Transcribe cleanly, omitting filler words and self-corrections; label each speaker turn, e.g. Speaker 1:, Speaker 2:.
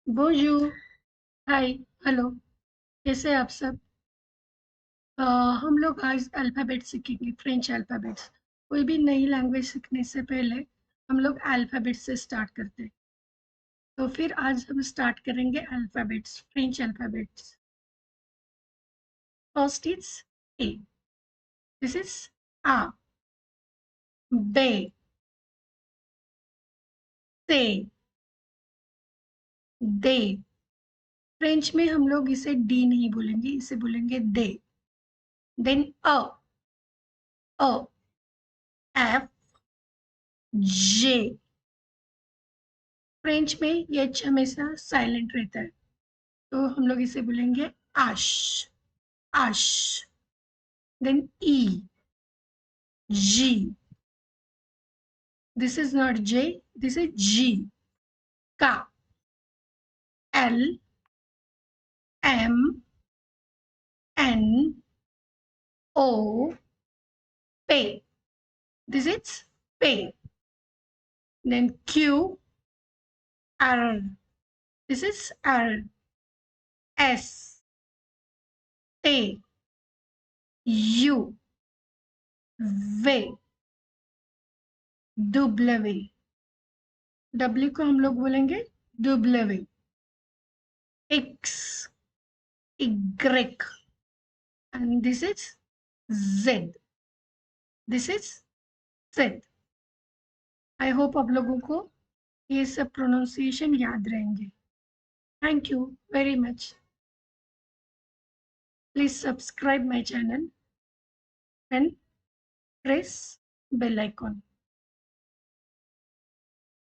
Speaker 1: बोजू, हाय, हेलो, कैसे हैं आप सब? अ, हम लोग आज अल्फ़ाबेट सीखेंगे, फ्रेंच अल्फ़ाबेट्स। कोई भी नई लैंग्वेज सीखने से पहले हम लोग अल्फ़ाबेट से स्टार्ट करते हैं। तो फिर आज हम स्टार्ट करेंगे alphabets, French alphabets. First is A, this is आ, बे, से, दे। फ्रेंच में हम लोग इसे डी नहीं बोलेंगे, इसे बोलेंगे दे। देन अ, एफ, जे। फ्रेंच में ये एच हमेशा साइलेंट रहता है, तो हम लोग इसे बोलेंगे आश, आश। Then E, G, this is not J, this is G. का, एल, एम, एन, ओ, पे, दिस इज पे। Then Q, R, this is R. S, टे, यू, वे, डब्ल्यू। डब्ल्यू को हम लोग बोलेंगे W. X, Y, and this is Z. This is Z. I hope आप लोगों को ये सब प्रोनाउंसिएशन याद रहेंगे. Thank you very much. Please subscribe my channel and press bell icon.